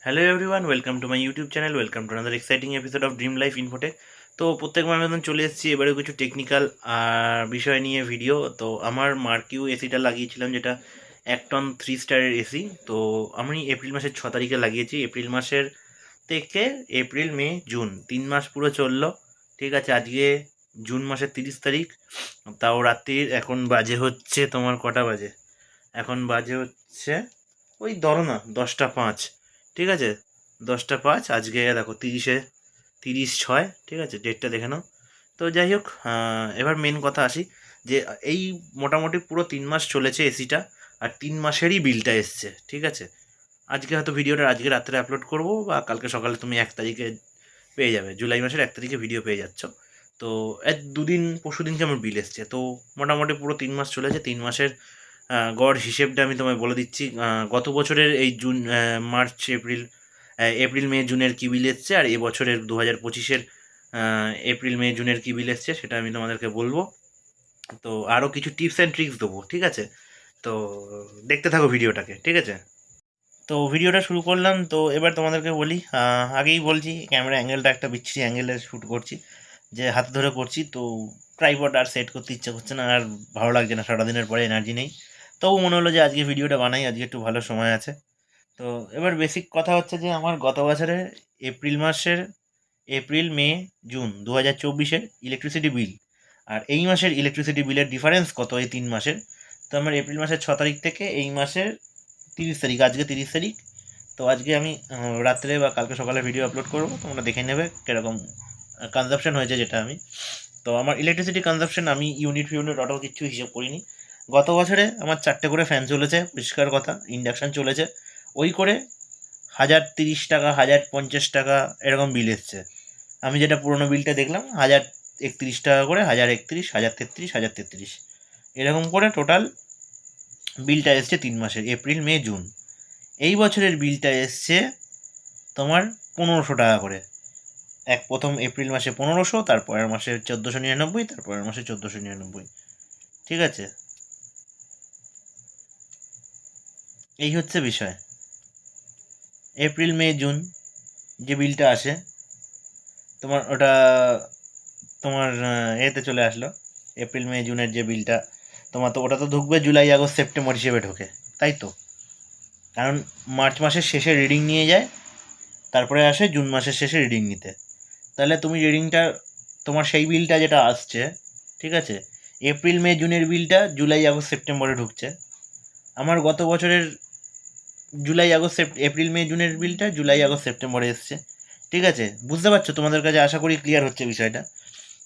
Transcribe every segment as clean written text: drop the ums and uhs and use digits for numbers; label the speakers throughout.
Speaker 1: Hello everyone, welcome to my YouTube channel, welcome to another exciting episode of dream life Infotech. তো প্রত্যেকবার মতন চলে এসেছি এবারে কিছু টেকনিক্যাল বিষয় নিয়ে ভিডিও। তো আমার মার্কিউ এসিটা লাগিয়েছিলাম, যেটা 1 টন 3 স্টারের এসি। তো আমি এপ্রিল মাসের 6 তারিখে লাগিয়েছি। এপ্রিল মাসের থেকে এপ্রিল, মে, জুন 3 মাস পুরো চললো। ঠিক আছে, আজকে জুন মাসের 30 তারিখ। তাও রাত্রির এখন বাজে হচ্ছে তোমার কটা বাজে? এখন বাজে হচ্ছে ওই ধরো না 10টা 5। ঠিক আছে, 10টা 5। আজকে দেখো 30/6। ঠিক আছে, ডেটটা দেখে নাও। তো যাই হোক, এবার মেন কথা আসি, যে এই মোটামুটি পুরো 3 মাস চলেছে এসিটা, আর 3 মাসেরই বিলটা এসছে। ঠিক আছে, আজকে হয়তো ভিডিওটা আজকে রাত্রে আপলোড করব, বা কালকে সকালে তুমি 1 তারিখে পেয়ে যাবে। জুলাই মাসের 1 তারিখে ভিডিও পেয়ে যাচ্ছ। তো দুদিন পরশু দিনকে আমার বিল এসছে। তো মোটামুটি পুরো 3 মাস চলেছে। 3 মাসের গড় হিসেবটা আমি তোমায় বলে দিচ্ছি। গত বছরের এই জুন, মার্চ, এপ্রিল, এপ্রিল, মে, জুনের কী বিল এসছে, আর এবছরের 2025-এর এপ্রিল, মে, জুনের কী বিল এসছে সেটা আমি তোমাদেরকে বলবো। তো আরও কিছু টিপস অ্যান্ড ট্রিক্স দেবো। ঠিক আছে, তো দেখতে থাকো ভিডিওটাকে। ঠিক আছে, তো ভিডিওটা শুরু করলাম। তো এবার তোমাদেরকে বলি, আগেই বলছি ক্যামেরা অ্যাঙ্গেলটা একটা বিচ্ছিরি অ্যাঙ্গেলে শ্যুট করছি, যে হাতে ধরে করছি। তো ট্রাইপড আর সেট করতে ইচ্ছা করছে না, আর ভালো লাগছে না, সারাদিনের পরে এনার্জি নেই। তবু মনে হলো যে আজকে ভিডিওটা বানাই, আজকে একটু ভালো সময় আছে। তো এবার বেসিক কথা হচ্ছে যে আমার গত বছরে এপ্রিল মাসের, এপ্রিল, মে, জুন 2024-এর ইলেকট্রিসিটি বিল আর এই মাসের ইলেকট্রিসিটি বিলের ডিফারেন্স কত এই 3 মাসের। তো আমার এপ্রিল মাসের 6 তারিখ থেকে এই মাসের 30 তারিখ, আজকে 30 তারিখ। তো আজকে আমি রাত্রে বা কালকে সকালে ভিডিও আপলোড করবো, তোমরা দেখে নেবে কীরকম কনজাপশন হয়েছে। যেটা আমি, তো আমার ইলেকট্রিসিটি কনজাপশন আমি ইউনিট অটো কিচ্ছু হিসেব করিনি। গত বছরে আমার 4টে করে ফ্যান চলেছে, পরিষ্কার কথা, ইন্ডাকশান চলেছে। ওই করে 1030 টাকা, 1050 টাকা এরকম বিল এসছে। আমি যেটা পুরোনো বিলটা দেখলাম, 1031 টাকা করে, 1031, 1033, 1033 এরকম করে টোটাল বিলটা এসছে 3 মাসের, এপ্রিল, মে, জুন। এই বছরের বিলটা এসছে তোমার 1500 টাকা করে। প্রথম এপ্রিল মাসে 1500, তারপরের মাসে 1499, তারপরের মাসে 1499। ঠিক আছে, এই হচ্ছে বিষয়। এপ্রিল, মে, জুন যে বিলটা আসে তোমার, ওটা তোমার এতে চলে আসলো। এপ্রিল, মে, জুনের যে বিলটা তোমার, তো ওটা তো ঢুকবে জুলাই, আগস্ট, সেপ্টেম্বর হিসেবে ঢোকে, তাই তো? কারণ মার্চ মাসের শেষে রিডিং নিয়ে যায়, তারপরে আসে জুন মাসের শেষে রিডিং নিতে। তাহলে তুমি রিডিংটা, তোমার সেই বিলটা যেটা আসছে, ঠিক আছে, এপ্রিল, মে, জুনের বিলটা জুলাই, আগস্ট, সেপ্টেম্বরে ঢুকছে। আমার গত বছরের জুলাই, আগস্ট, এপ্রিল, মে, জুনের বিলটা জুলাই, আগস্ট, সেপ্টেম্বরে এসছে। ঠিক আছে, বুঝতে পারছো? তোমাদের কাছে আশা করি ক্লিয়ার হচ্ছে বিষয়টা।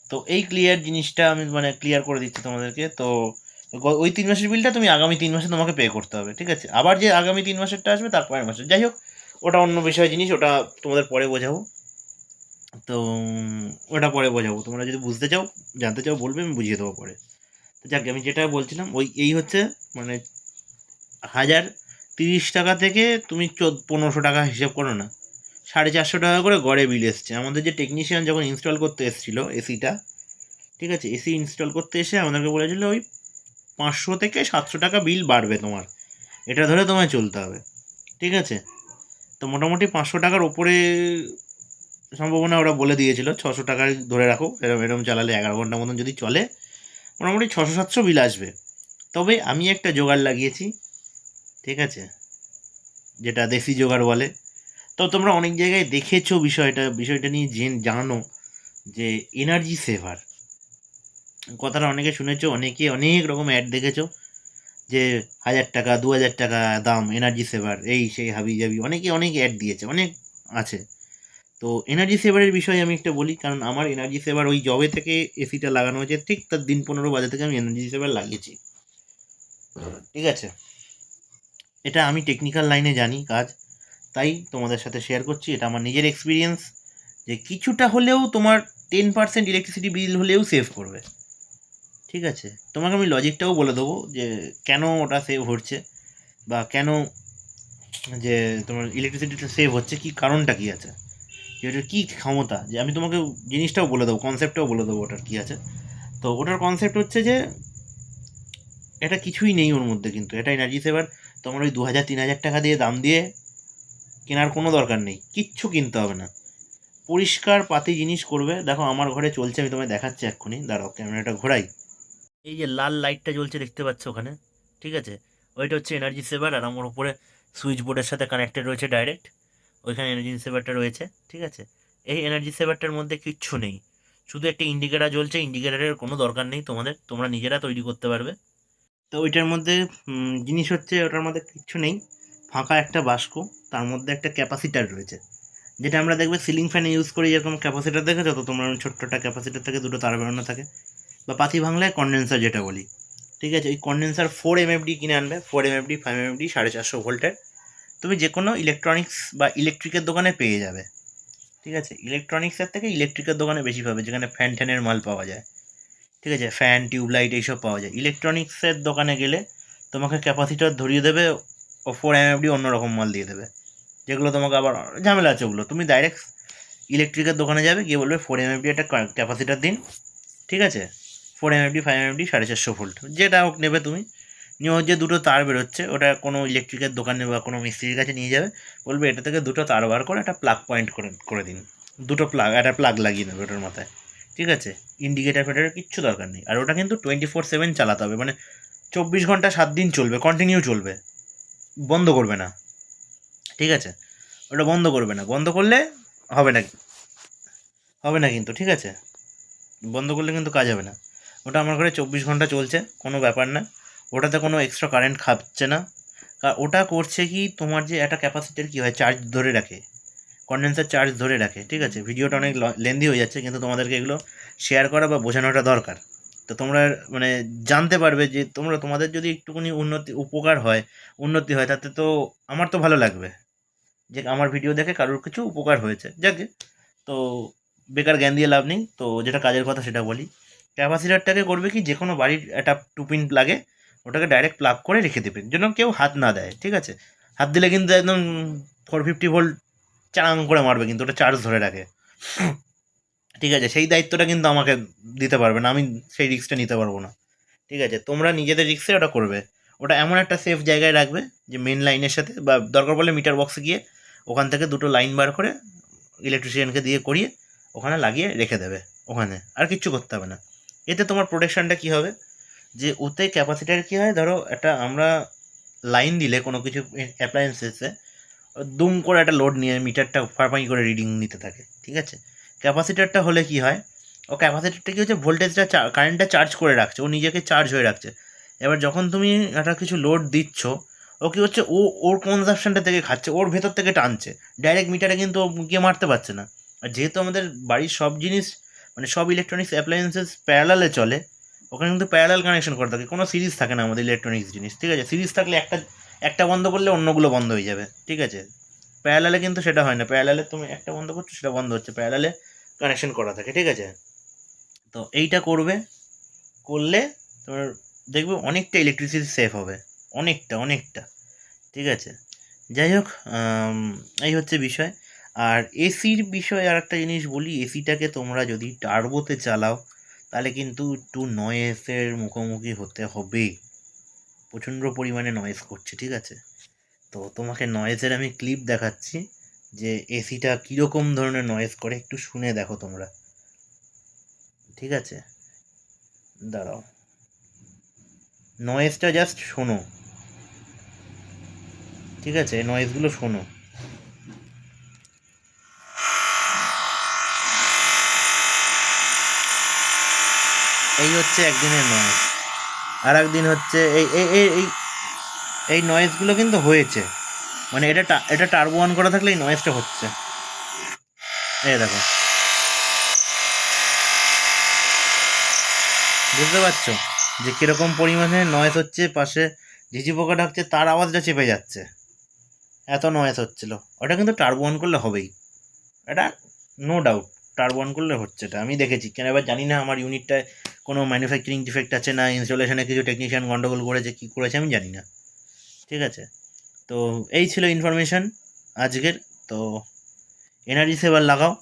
Speaker 1: তো এই ক্লিয়ার জিনিসটা আমি মানে ক্লিয়ার করে দিচ্ছি তোমাদেরকে। তো ওই 3 মাসের বিলটা তুমি আগামী 3 মাসে তোমাকে পে করতে হবে। ঠিক আছে, আবার যে আগামী 3 মাসেরটা আসবে তারপরের মাসে, যাই হোক, ওটা অন্য বিষয় জিনিস, ওটা তোমাদের পরে বোঝাবো। তো ওটা পরে বোঝাবো, তোমরা যদি বুঝতে চাও, জানতে চাও, বলবে, আমি বুঝিয়ে দেবো পরে। তো যাক, আমি যেটা বলছিলাম, ওই এই হচ্ছে মানে 1030 টাকা থেকে তুমি 1500 টাকা হিসেব করো না, 450 টাকা করে গড়ে বিল এসছে। আমাদের যে টেকনিশিয়ান যখন ইনস্টল করতে এসেছিলো এসিটা, ঠিক আছে, এসি ইনস্টল করতে এসে আমাদেরকে বলেছিল ওই 500 থেকে 700 টাকা বিল বাড়বে তোমার, এটা ধরে তোমায় চলতে হবে। ঠিক আছে, তো মোটামুটি 500 টাকার ওপরে সম্ভাবনা ওরা বলে দিয়েছিল। 600 টাকায় ধরে রাখো, এরম এরম চালালে 11 ঘন্টা মতন যদি চলে, মোটামুটি 600-700 বিল আসবে। তবে আমি একটা জোগাড় লাগিয়েছি, ঠিক আছে, যেটা দেশি জোগাড় বলে। তো তোমরা অনেক জায়গায় দেখেছো বিষয়টা নিয়ে জানো, যে এনার্জি সেভার কথাটা অনেকে শুনেছো, অনেকে অনেক রকম অ্যাড দেখেছো, যে 1000 টাকা, 2000 টাকা দাম এনার্জি সেভার, এই সেই হাবি জাবি, অনেকে অনেক অ্যাড দিয়েছে, অনেক আছে। তো এনার্জি সেভারের বিষয়ে আমি একটা বলি, কারণ আমার এনার্জি সেভার ওই জবে থেকে এসিটা লাগানো হয়েছে, ঠিক তার দিন 15 বাজে থেকে আমি এনার্জি সেভার লাগিয়েছি। ঠিক আছে, এটা আমি টেকনিক্যাল লাইনে জানি কাজ, তাই তোমাদের সাথে শেয়ার করছি। এটা আমার নিজের এক্সপিরিয়েন্স, যে কিছুটা হলেও তোমার 10% ইলেকট্রিসিটি বিল হলেও সেভ করবে। ঠিক আছে, তোমাকে আমি লজিকটাও বলে দেবো, যে কেন ওটা সেভ হচ্ছে, বা কেন যে তোমার ইলেকট্রিসিটিটা সেভ হচ্ছে, কী কারণটা কী আছে, যে ওটার কী ক্ষমতা, যে আমি তোমাকে জিনিসটাও বলে দেবো, কনসেপ্টটাও বলে দেবো ওটার কী আছে। তো ওটার কনসেপ্ট হচ্ছে যে এটা কিছুই নেই ওর মধ্যে, কিন্তু এটা এনার্জি সেভার। তোমার ওই 2000-3000 টাকা দিয়ে দাম দিয়ে কেনার কোনো দরকার নেই, কিচ্ছু কিনতে হবে না, পরিষ্কার পাতি জিনিস করবে। দেখো আমার ঘরে চলছে, আমি তোমায় দেখাচ্ছি এক্ষুনি, দাঁড়াও ক্যামেরাটা ঘোরাই। এই যে লাল লাইটটা জ্বলছে দেখতে পাচ্ছ ওখানে, ঠিক আছে, ওইটা হচ্ছে এনার্জি সেভার, আর আমার উপরে সুইচ বোর্ডের সাথে কানেক্টেড রয়েছে ডাইরেক্ট, ওইখানে এনার্জি সেভারটা রয়েছে, ঠিক আছে। এই এনার্জি সেভারটার মধ্যে কিচ্ছু নেই, শুধু একটা ইন্ডিকেটার জ্বলছে, ইন্ডিকেটারের কোনো দরকার নেই তোমাদের, তোমরা নিজেরা তৈরি করতে পারবে। তো ওইটার মধ্যে জিনিস হচ্ছে, ওটার মধ্যে কিচ্ছু নেই, ফাঁকা একটা বাস্ক, তার মধ্যে একটা ক্যাপাসিটার রয়েছে, যেটা আমরা দেখবে সিলিং ফ্যানে ইউজ করি, যেরকম ক্যাপাসিটার দেখেছো তো তোমরা, ছোট্টটা ক্যাপাসিটার থেকে দুটো তার বেরোনো থাকে, বা পাতি বাংলায় কন্ডেন্সার যেটা বলি, ঠিক আছে। ওই কন্ডেন্সার 4 MFD কিনে আনবে, 4 MFD 5 MFD 450 ভোল্টের, তুমি যে কোনো ইলেকট্রনিক্স বা ইলেকট্রিকের দোকানে পেয়ে যাবে, ঠিক আছে। ইলেকট্রনিক্সের থেকে ইলেকট্রিকের দোকানে বেশি পাবে, যেখানে ফ্যান ট্যানের মাল পাওয়া যায়, ঠিক আছে, ফ্যান টিউবলাইট এইসব পাওয়া যায়। ইলেকট্রনিক্সের দোকানে গেলে তোমাকে ক্যাপাসিটার ধরিয়ে দেবে, ও 4 MFD অন্যরকম মাল দিয়ে দেবে, যেগুলো তোমাকে আবার ঝামেলা আছে ওগুলো, তুমি ডাইরেক্ট ইলেকট্রিকের দোকানে যাবে, গিয়ে বলবে 4 MFD একটা ক্যাপাসিটার দিন, ঠিক আছে, 4 MFD 5 MFD 450 ভোল্ট, যেটা হোক নেবে তুমি, নিয়ে যে দুটো তার বেরোচ্ছে, ওটা কোনো ইলেকট্রিকের দোকানে বা কোনো মিস্ত্রির কাছে নিয়ে যাবে, বলবে এটা থেকে দুটো তার বার করে একটা প্লাগ পয়েন্ট করে করে দিন, দুটো প্লাগ, একটা প্লাগ লাগিয়ে নেবে ওটার মাথায়, ঠিক আছে। ইন্ডিকেটার ফেটারের কিচ্ছু দরকার নেই, আর ওটা কিন্তু 24/7 চালাতে হবে, মানে 24 ঘন্টা 7 দিন চলবে, কন্টিনিউ চলবে, বন্ধ করবে না, ঠিক আছে। ওটা বন্ধ করবে না, বন্ধ করলে হবে না, হবে না কিন্তু, ঠিক আছে, বন্ধ করলে কিন্তু কাজ হবে না। ওটা আমার ঘরে 24 ঘন্টা চলছে, কোনো ব্যাপার না, ওটাতে কোনো এক্সট্রা কারেন্ট খাচ্ছে না। ওটা করছে কি, তোমার যে একটা ক্যাপাসিটির কী হয়, চার্জ ধরে রাখে, কন্ডেন্সার চার্জ ধরে রাখে, ঠিক আছে। ভিডিওটা অনেক লেন্দি হয়ে যাচ্ছে, কিন্তু তোমাদেরকে এগুলো শেয়ার করা বা বোঝানোটা দরকার। তো তোমরা মানে জানতে পারবে যে তোমাদের যদি একটুখানি উপকার হয়, উন্নতি হয়, তাতে তো আমার তো ভালো লাগবে, যে আমার ভিডিও দেখে কারোর কিছু উপকার হয়েছে, যাকে। তো বেকার জ্ঞান দিয়ে লাভ নেই, তো যেটা কাজের কথা সেটা বলি। ক্যাপাসিটারটাকে করবে কি, যে কোনো বাড়ির একটা 2 পিন প্লাগে ওটাকে ডাইরেক্ট প্লাগ করে রেখে দেবে, যেন কেউ হাত না দেয়, ঠিক আছে। হাত দিলে কিন্তু একদম 450 ভোল্ট চাং করে মারবে, কিন্তু ওটা চার্জ ধরে রাখে, ঠিক আছে। সেই দায়িত্বটা কিন্তু আমাকে দিতে পারবে না, আমি সেই রিস্কটা নিতে পারবো না, ঠিক আছে। তোমরা নিজেদের রিস্কে ওটা করবে, ওটা এমন একটা সেফ জায়গায় রাখবে যে মেন লাইনের সাথে, বা দরকার পড়লে মিটার বক্সে গিয়ে ওখান থেকে দুটো লাইন বার করে ইলেকট্রিশিয়ানকে দিয়ে করিয়ে ওখানে লাগিয়ে রেখে দেবে, ওখানে আর কিচ্ছু করতে হবে না। এতে তোমার প্রোটেকশানটা কী হবে, যে ওতে ক্যাপাসিটার কী হয়, ধরো একটা আমরা লাইন দিলে কোনো কিছু অ্যাপ্লায়েন্সেসে দুম করে একটা লোড নিয়ে মিটারটা ফারফাই করে রিডিং নিতে থাকে, ঠিক আছে। ক্যাপাসিটারটা হলে কি হয়, ও ক্যাপাসিটারটা কি হচ্ছে, ভোল্টেজটা কারেন্টটা চার্জ করে রাখছে, ও নিজেকে চার্জ হয়ে রাখছে। এবার যখন তুমি একটা কিছু লোড দিচ্ছ, ও কী হচ্ছে, ওর কনজাপশানটা থেকে খাচ্ছে, ওর ভেতর থেকে টানছে, ডাইরেক্ট মিটারে কিন্তু ও গিয়ে মারতে পারছে না। আর যেহেতু আমাদের বাড়ির সব জিনিস, মানে সব ইলেকট্রনিক্স অ্যাপ্লায়েন্সেস প্যারালালে চলে, ওখানে কিন্তু প্যারালাল কানেকশন করা থাকে, কোনো সিরিজ থাকে না আমাদের ইলেকট্রনিক্স জিনিস, ঠিক আছে। সিরিজ থাকলে একটা একটা বন্ধ করলে অন্যগুলো বন্ধ হয়ে যাবে, ঠিক আছে। প্যারালালে কিন্তু সেটা হয় না, প্যারালালে তুমি একটা বন্ধ করছো, সেটা বন্ধ হচ্ছে, প্যারালালে কানেকশন করা থাকে, ঠিক আছে। তো এইটা করবে, করলে তোমার দেখবে অনেকটা ইলেকট্রিসিটি সেভ হবে, অনেকটা অনেকটা, ঠিক আছে। যাই হোক, এই হচ্ছে বিষয়। আর এসির বিষয়ে আর একটা জিনিস বলি, এসিটাকে তোমরা যদি টার্বোতে চালাও, তাহলে কিন্তু একটু নয়েসের মুখোমুখি হতে হবে, প্রচণ্ড পরিমাণে নয়েজ করছে, ঠিক আছে। তো তোমাকে নয়েজের আমি ক্লিপ দেখাচ্ছি, যে এসিটা কীরকম ধরনের নয়েজ করে, একটু শুনে দেখো তোমরা, ঠিক আছে। দাঁড়াও, নয়েজটা জাস্ট শোনো, ঠিক আছে, নয়েজগুলো শোনো। এই হচ্ছে একদিনের নয়েজ, আর একদিন হচ্ছে এই এই এই এই এই নয়েজগুলো কিন্তু হয়েছে, মানে এটা টার্বো অন করা থাকলে এই নয়েজটা হচ্ছে, এই দেখো, বুঝতে পারছো যে কীরকম পরিমাণে নয়েজ হচ্ছে, পাশে ঝিঝি পোকা ডাকছে, তার আওয়াজটা চেপে যাচ্ছে, এত নয়েজ হচ্ছিল। ওটা কিন্তু টার্বো অন করলে হবেই, এটা নো ডাউট, টার্বো অন করলে হচ্ছে, এটা আমি দেখেছি। কেন এবার জানি না আমার ইউনিটটায় কোনো ম্যানুফ্যাকচারিং ডিফেক্ট আছে, না ইনস্টলেশনে কিছু টেকনিশিয়ান গন্ডগোল করেছে, কী করেছে আমি জানি না, ঠিক আছে। তো এই ছিল ইনফরমেশান আজকের। তো এনার্জি সেভার লাগাও,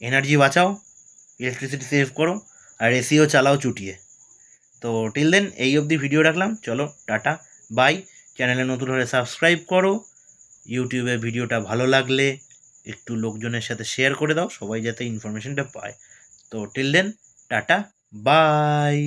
Speaker 1: এনার্জি বাঁচাও, ইলেকট্রিসিটি সেভ করো, আর এসিও চালাও চুটিয়ে। তো টিল দেন এই অবধি ভিডিও রাখলাম, চলো টাটা, বাই। চ্যানেলে নতুন হলে সাবস্ক্রাইব করো, ইউটিউবে ভিডিওটা ভালো লাগলে একটু লোকজনের সাথে শেয়ার করে দাও, সবাই যাতে ইনফরমেশনটা পায়। তো টিল দেন, টাটা, বাই।